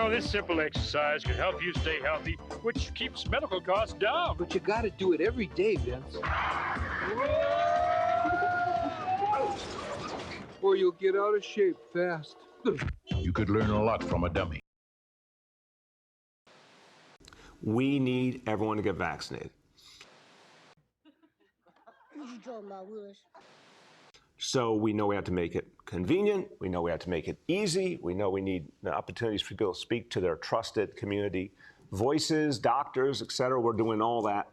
know, this simple exercise can help you stay healthy, which keeps medical costs down. But you gotta do it every day, Vince. Or you'll get out of shape fast. You could learn a lot from a dummy. We need everyone to get vaccinated. What you talking about, Willis? So we know we have to make it convenient. We know we have to make it easy. We know we need the opportunities for people to speak to their trusted community voices, doctors, et cetera. We're doing all that.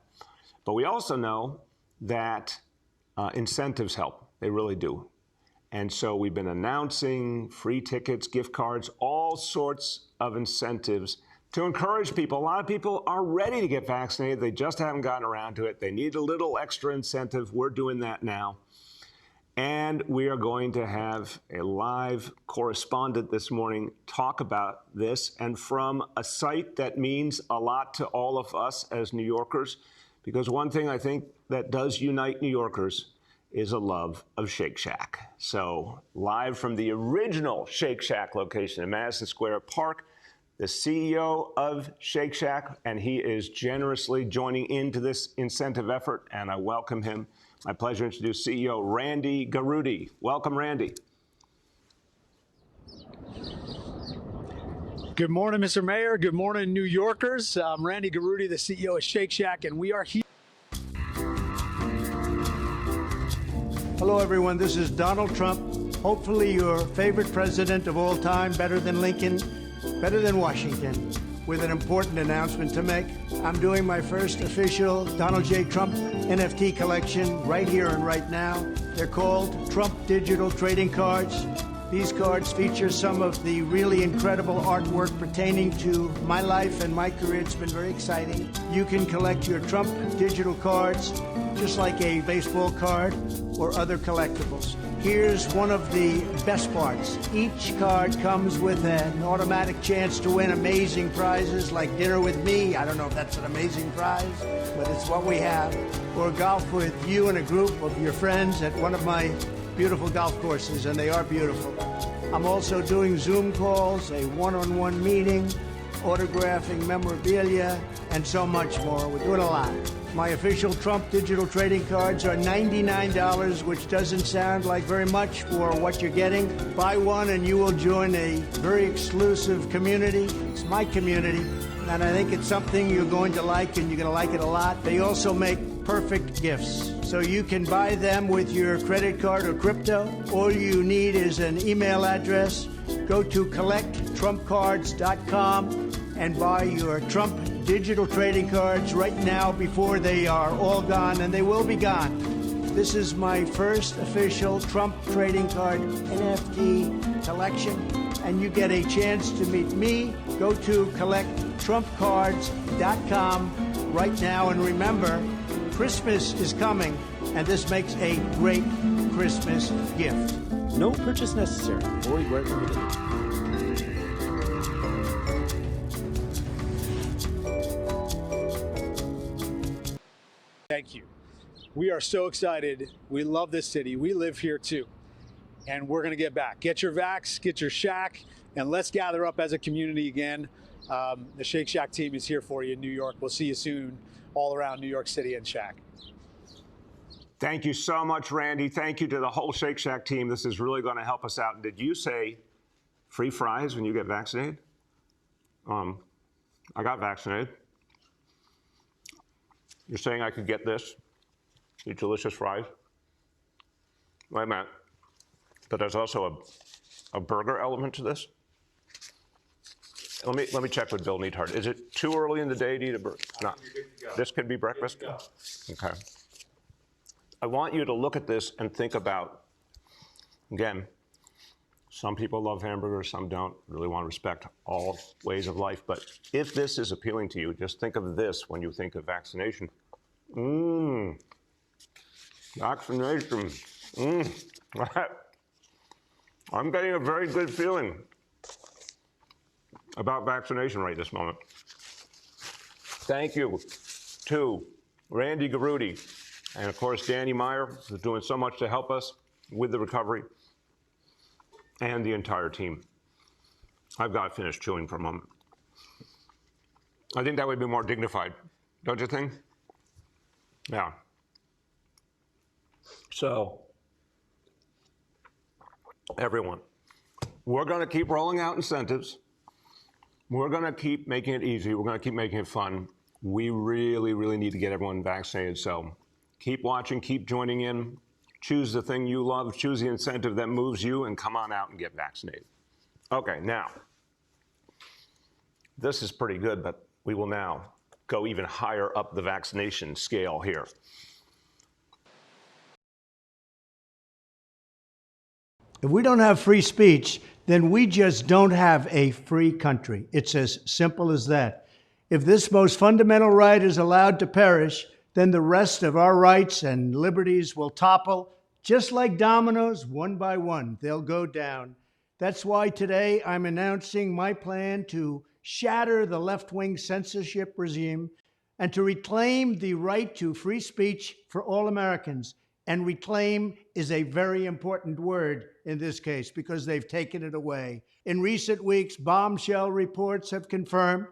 But we also know that incentives help. They really do. And so we've been announcing free tickets, gift cards, all sorts of incentives to encourage people. A lot of people are ready to get vaccinated. They just haven't gotten around to it. They need a little extra incentive. We're doing that now. And we are going to have a live correspondent this morning talk about this, and from a site that means a lot to all of us as New Yorkers, because one thing I think that does unite New Yorkers is a love of Shake Shack. So live from the original Shake Shack location in Madison Square Park, the CEO of Shake Shack, and he is generously joining into this incentive effort, and I welcome him. My pleasure to introduce CEO Randy Garutti. Welcome, Randy. Good morning, Mr. Mayor. Good morning, New Yorkers. I'm Randy Garutti, the CEO of Shake Shack, and we are here. Hello, everyone. This is Donald Trump. Hopefully your favorite president of all time, better than Lincoln, better than Washington, with an important announcement to make. I'm doing my first official Donald J. Trump NFT collection right here and right now. They're called Trump Digital Trading Cards. These cards feature some of the really incredible artwork pertaining to my life and my career. It's been very exciting. You can collect your Trump digital cards just like a baseball card or other collectibles. Here's one of the best parts. Each card comes with an automatic chance to win amazing prizes like dinner with me. I don't know if that's an amazing prize, but it's what we have. Or golf with you and a group of your friends at one of my beautiful golf courses, and they are beautiful. I'm also doing Zoom calls, a one-on-one meeting, autographing memorabilia, and so much more. We're doing a lot. My official Trump digital trading cards are $99, which doesn't sound like very much for what you're getting. Buy one and you will join a very exclusive community. It's my community, and I think it's something you're going to like, and you're going to like it a lot. They also make perfect gifts. So you can buy them with your credit card or crypto. All you need is an email address. Go to collecttrumpcards.com and buy your Trump digital trading cards right now before they are all gone, and they will be gone. This is my first official Trump trading card NFT collection, and you get a chance to meet me. Go to collecttrumpcards.com right now, and remember, Christmas is coming, and this makes a great Christmas gift. No purchase necessary. Void where prohibited. Thank you. We are so excited. We love this city. We live here too. And we're going to get back. Get your vax, get your shack, and let's gather up as a community again. The Shake Shack team is here for you in New York. We'll see you soon all around New York City and Shack. Thank you so much, Randy. Thank you to the whole Shake Shack team. This is really going to help us out. And did you say free fries when you get vaccinated? I got vaccinated. You're saying I could get this, these delicious fries? Wait a minute. But there's also a burger element to this? Let me check with Bill Neathart. Is it too early in the day to eat a burger? No. This could be breakfast? Okay. I want you to look at this and think about, again, some people love hamburgers, some don't. Really want to respect all ways of life. But if this is appealing to you, just think of this when you think of vaccination. Vaccination. I'm getting a very good feeling about vaccination right this moment. Thank you to Randy Garutti and, of course, Danny Meyer, who's doing so much to help us with the recovery, and the entire team. I've got to finish chewing for a moment. I think that would be more dignified, don't you think? Yeah. So, everyone, we're going to keep rolling out incentives. We're going to keep making it easy. We're going to keep making it fun. We really, really need to get everyone vaccinated. So keep watching, keep joining in. Choose the thing you love, choose the incentive that moves you, and come on out and get vaccinated. Okay, now, this is pretty good, but we will now go even higher up the vaccination scale here. If we don't have free speech, then we just don't have a free country. It's as simple as that. If this most fundamental right is allowed to perish, then the rest of our rights and liberties will topple, just like dominoes, one by one. They'll go down. That's why today I'm announcing my plan to shatter the left-wing censorship regime and to reclaim the right to free speech for all Americans. And reclaim is a very important word in this case because they've taken it away. In recent weeks, bombshell reports have confirmed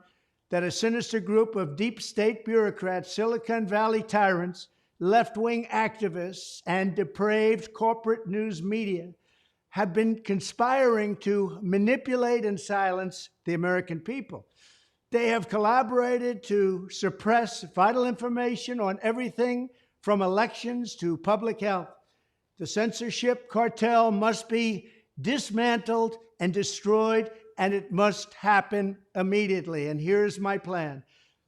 that a sinister group of deep state bureaucrats, Silicon Valley tyrants, left-wing activists, and depraved corporate news media have been conspiring to manipulate and silence the American people. They have collaborated to suppress vital information on everything from elections to public health. The censorship cartel must be dismantled and destroyed, and it must happen immediately. And here's my plan.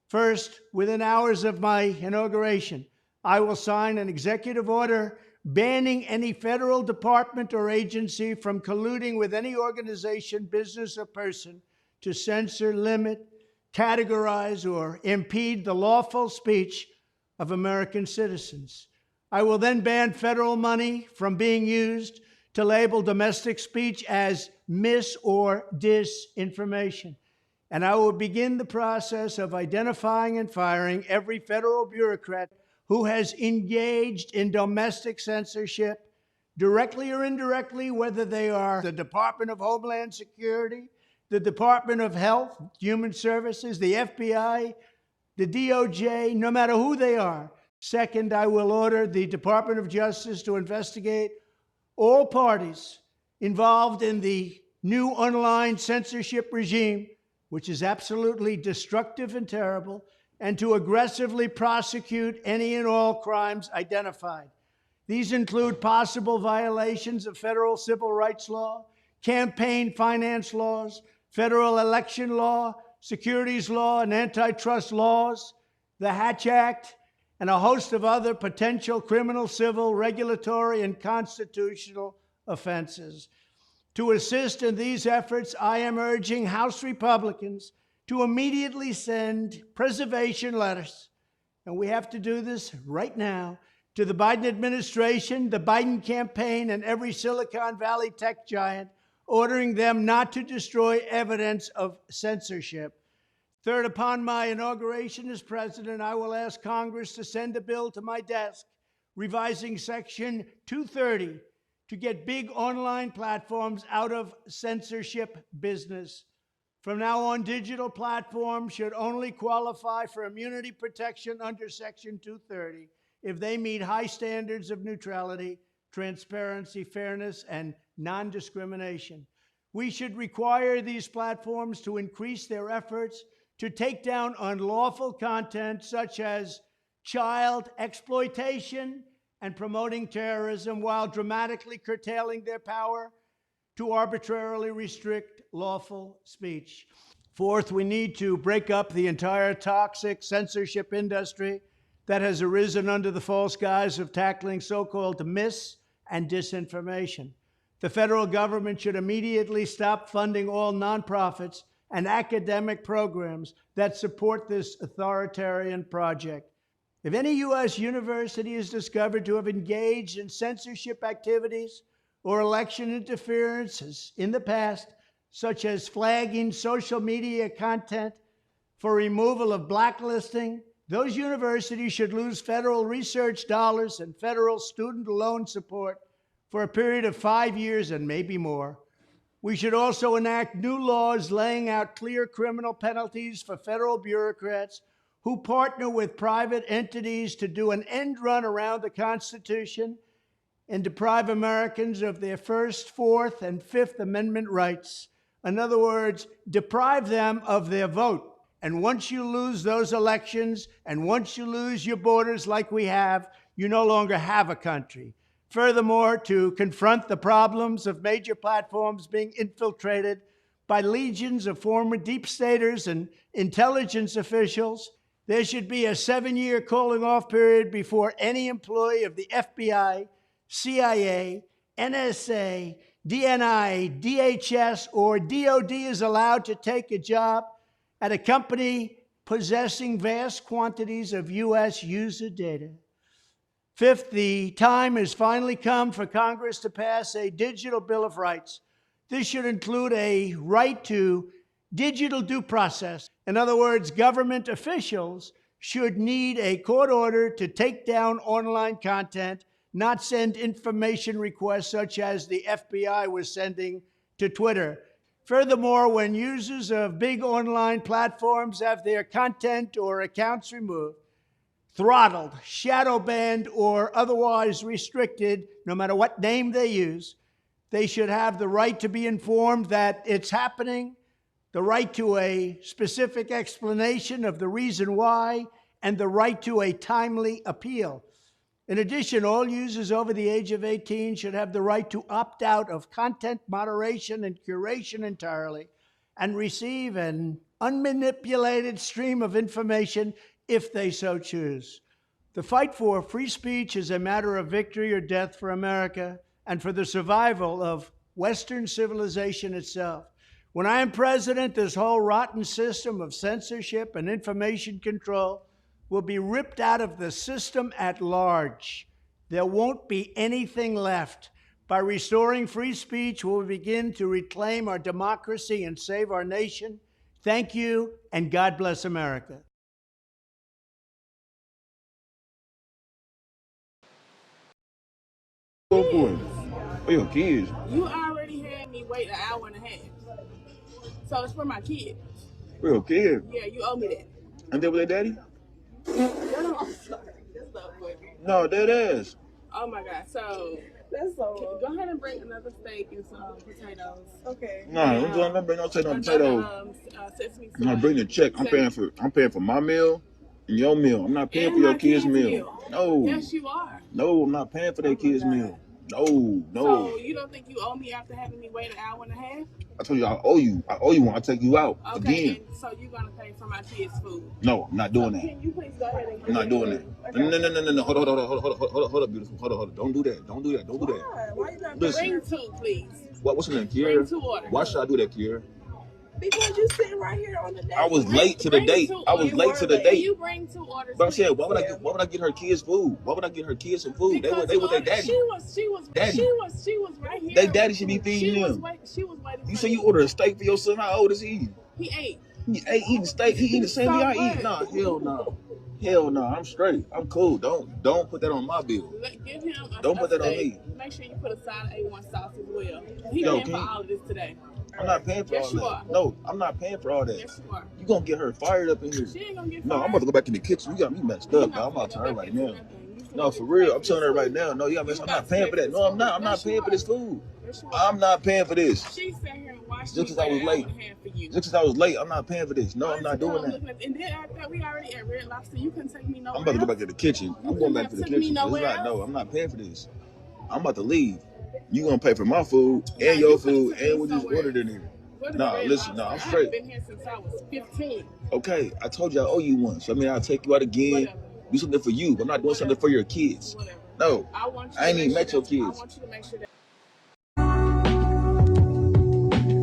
First, within hours of my inauguration, I will sign an executive order banning any federal department or agency from colluding with any organization, business, or person to censor, limit, categorize, or impede the lawful speech of American citizens. I will then ban federal money from being used to label domestic speech as mis- or disinformation. And I will begin the process of identifying and firing every federal bureaucrat who has engaged in domestic censorship, directly or indirectly, whether they are the Department of Homeland Security, the Department of Health, Human Services, the FBI, the DOJ, no matter who they are. Second, I will order the Department of Justice to investigate all parties involved in the new online censorship regime, which is absolutely destructive and terrible, and to aggressively prosecute any and all crimes identified. These include possible violations of federal civil rights law, campaign finance laws, federal election law, securities law, and antitrust laws, the Hatch Act, and a host of other potential criminal, civil, regulatory, and constitutional offenses. To assist in these efforts, I am urging House Republicans to immediately send preservation letters, and we have to do this right now, to the Biden administration, the Biden campaign, and every Silicon Valley tech giant, ordering them not to destroy evidence of censorship. Third, upon my inauguration as president, I will ask Congress to send a bill to my desk revising Section 230 to get big online platforms out of censorship business. From now on, digital platforms should only qualify for immunity protection under Section 230 if they meet high standards of neutrality, transparency, fairness, and non-discrimination. We should require these platforms to increase their efforts to take down unlawful content such as child exploitation and promoting terrorism, while dramatically curtailing their power to arbitrarily restrict lawful speech. Fourth, we need to break up the entire toxic censorship industry that has arisen under the false guise of tackling so-called mis- and disinformation. The federal government should immediately stop funding all nonprofits and academic programs that support this authoritarian project. If any U.S. university is discovered to have engaged in censorship activities or election interferences in the past, such as flagging social media content for removal of blacklisting, those universities should lose federal research dollars and federal student loan support for a period of 5 years and maybe more. We should also enact new laws laying out clear criminal penalties for federal bureaucrats who partner with private entities to do an end run around the Constitution and deprive Americans of their First, Fourth, and Fifth Amendment rights. In other words, deprive them of their vote. And once you lose those elections, and once you lose your borders like we have, you no longer have a country. Furthermore, to confront the problems of major platforms being infiltrated by legions of former deep staters and intelligence officials, there should be a 7-year calling off period before any employee of the FBI, CIA, NSA, DNI, DHS, or DOD is allowed to take a job at a company possessing vast quantities of U.S. user data. Fifth, the time has finally come for Congress to pass a digital Bill of Rights. This should include a right to digital due process. In other words, government officials should need a court order to take down online content, not send information requests such as the FBI was sending to Twitter. Furthermore, when users of big online platforms have their content or accounts removed, throttled, shadow banned, or otherwise restricted, no matter what name they use, they should have the right to be informed that it's happening, the right to a specific explanation of the reason why, and the right to a timely appeal. In addition, all users over the age of 18 should have the right to opt out of content moderation and curation entirely and receive an unmanipulated stream of information if they so choose. The fight for free speech is a matter of victory or death for America and for the survival of Western civilization itself. When I am president, this whole rotten system of censorship and information control will be ripped out of the system at large. There won't be anything left. By restoring free speech, we'll begin to reclaim our democracy and save our nation. Thank you, and God bless America. For your kids. You already had me wait an hour and a half. So it's for my kids. For your kids? Yeah, you owe me that. And they with their daddy? No, I'm sorry. That's so funny. No, that is. Oh my God. So that's so. Go ahead and bring another steak and some potatoes. Okay. No, I'm not bring no potatoes. Sesame I'm not bringing the check. I'm paying for my meal and your meal. I'm not paying for your kids' meal. No. Yes, you are. No, I'm not paying for their kids' meal. No. So you don't think you owe me after having me wait an hour and a half? I told you I owe you. I owe you when I take you out again. And so you're gonna pay for my kids' food? No, I'm not doing that. Can you please go ahead and? I'm not doing that. Okay. No. Hold up, beautiful. Hold up. Don't do that. Why you not bring two, please? What's in there, Kiera? Bring 2 orders. Why should I do that, Kiera? Because you sitting right here on the date. I was late to the date. You bring 2 orders. But I'm saying, why would I get her kids food? Why would I get her kids some food? Because they with their daddy. She was right here. Their daddy should be feeding them. She was waiting. You say you ordered a steak for your son. How old is he? He ate. He ate eating steak. He eating the same thing I eat. Nah, hell no. Hell no. I'm straight. I'm cool. Don't put that on my bill. Give him don't put that on me. Make sure you put a side of A1 sauce as well. He paying for all of this today. I'm not paying for all that. No, I'm not paying for all that. Yes, you are. You gonna get her fired up in here. She ain't gonna get fired. No, I'm about to go back in the kitchen. You got me messed up. I'm about to her right now. No, for real. I'm telling her right now. No, you got messed up. I'm not paying for that. No, I'm not. I'm not paying for this food. I'm not paying for this. She sat here and watched just because I was late. Just because I was late, I'm not paying for this. No, I'm not doing that. And then I thought we already at Red Lobster. You couldn't take me nowhere. I'm about to go back to the kitchen. I'm going back to the kitchen. No, I'm not paying for this. I'm about to leave. You gonna pay for my food and your food and what you just ordered in here. Nah, listen, I'm straight. I've been here since I was 15. Okay, I told you I owe you one. So I mean, I'll take you out again. Whatever. Do something for you, but I'm not doing something for your kids. Whatever. No, I ain't even met your kids. I want you to make sure that.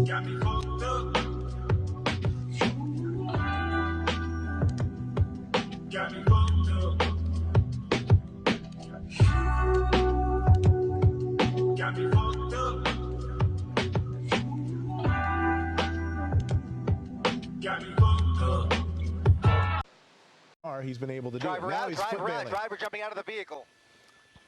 Got me fucked up. Got me fucked up. Got me fucked up. Got me fucked up. He's been able to do driver it. Now out, he's driver jumping out of the vehicle.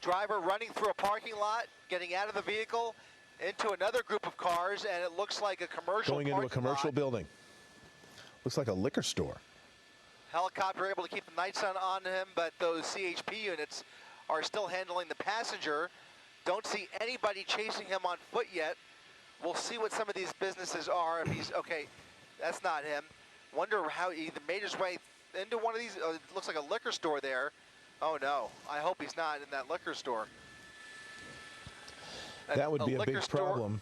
Driver running through a parking lot, getting out of the vehicle, into another group of cars, and it looks like a commercial Going into a commercial lot. building. Looks like a liquor store. Helicopter able to keep the nights on him, but those CHP units are still handling the passenger. Don't see anybody chasing him on foot yet. We'll see what some of these businesses are. If he's, okay, that's not him. Wonder how he either made his way into one of these, it looks like a liquor store there. Oh no, I hope he's not in that liquor store. That would be a big problem.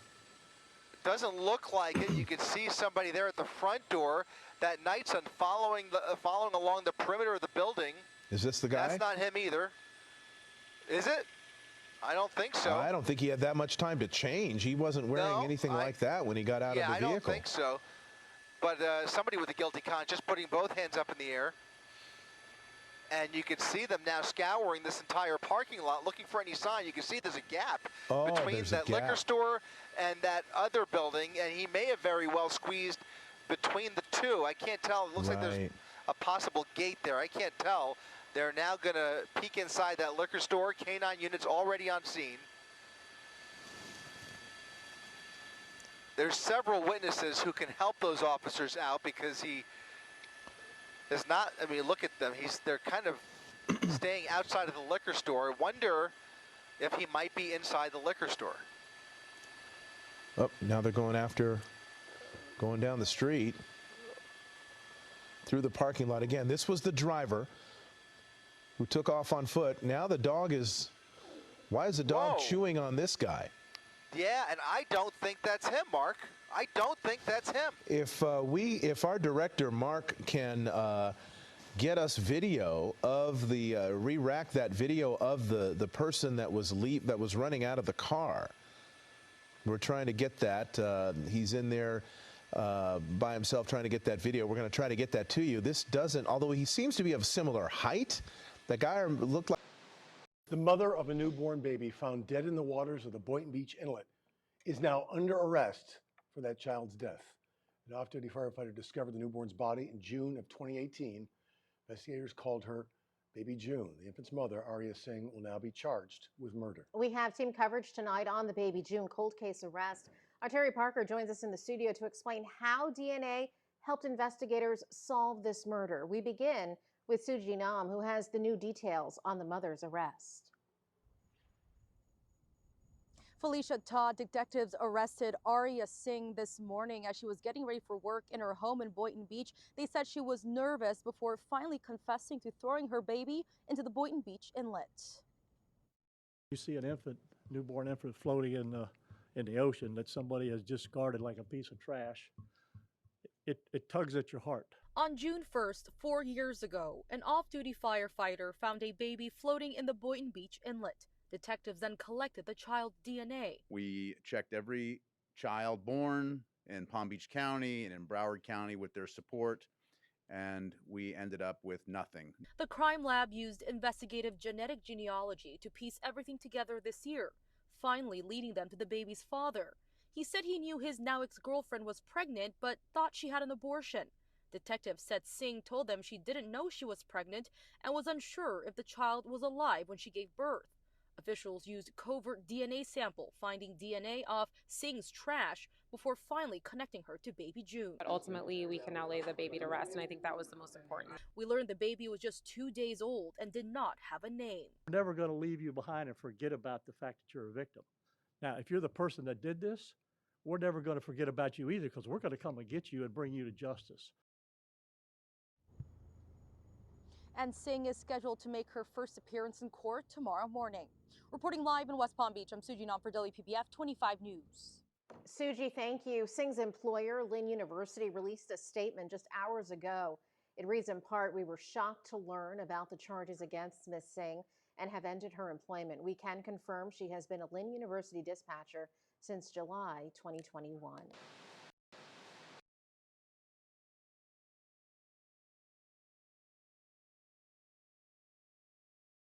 Doesn't look like it. You can see somebody there at the front door. That Knightson following along the perimeter of the building. Is this the guy? That's not him either. Is it? I don't think so. I don't think he had that much time to change. He wasn't wearing anything like that when he got out of the vehicle. Yeah, I don't think so. But somebody with a guilty conscience putting both hands up in the air. And you can see them now scouring this entire parking lot, looking for any sign. You can see there's a gap between that liquor store and that other building, and he may have very well squeezed between the two. I can't tell. It looks like there's a possible gate there. I can't tell. They're now going to peek inside that liquor store. K9 units already on scene. There's several witnesses who can help those officers out because he is not, I mean, look at them. They're kind of staying outside of the liquor store. Wonder if he might be inside the liquor store. Oh, now they're going down the street through the parking lot again. This was the driver who took off on foot. Now the dog is, why is the dog chewing on this guy? Yeah, and I don't think that's him, Mark. I don't think that's him. If our director Mark can get us video of the re-rack that video of the person that was running out of the car. We're trying to get that. He's in there by himself trying to get that video. We're going to try to get that to you. This doesn't, although he seems to be of similar height. The guy looked like. The mother of a newborn baby found dead in the waters of the Boynton Beach Inlet is now under arrest for that child's death. An off-duty firefighter discovered the newborn's body in June of 2018. Investigators called her Baby June. The infant's mother, Arya Singh, will now be charged with murder. We have team coverage tonight on the Baby June cold case arrest. Our Terry Parker joins us in the studio to explain how DNA helped investigators solve this murder. We begin with Suji Nam, who has the new details on the mother's arrest. Felicia Todd, detectives arrested Arya Singh this morning as she was getting ready for work in her home in Boynton Beach. They said she was nervous before finally confessing to throwing her baby into the Boynton Beach Inlet. You see an infant, newborn infant floating in the ocean that somebody has discarded like a piece of trash. It tugs at your heart. On June 1st, 4 years ago, an off-duty firefighter found a baby floating in the Boynton Beach Inlet. Detectives then collected the child's DNA. We checked every child born in Palm Beach County and in Broward County with their support, and we ended up with nothing. The crime lab used investigative genetic genealogy to piece everything together this year, finally leading them to the baby's father. He said he knew his now ex-girlfriend was pregnant, but thought she had an abortion. Detectives said Singh told them she didn't know she was pregnant and was unsure if the child was alive when she gave birth. Officials used covert DNA sample, finding DNA off Singh's trash before finally connecting her to baby June. But ultimately, we can now lay the baby to rest, and I think that was the most important. We learned the baby was just 2 days old and did not have a name. We're never going to leave you behind and forget about the fact that you're a victim. Now, if you're the person that did this, we're never going to forget about you either, because we're going to come and get you and bring you to justice. And Singh is scheduled to make her first appearance in court tomorrow morning. Reporting live in West Palm Beach, I'm Suji Nam for WPBF 25 News. Suji, thank you. Singh's employer, Lynn University, released a statement just hours ago. It reads in part, "We were shocked to learn about the charges against Ms. Singh and have ended her employment. We can confirm she has been a Lynn University dispatcher since July 2021.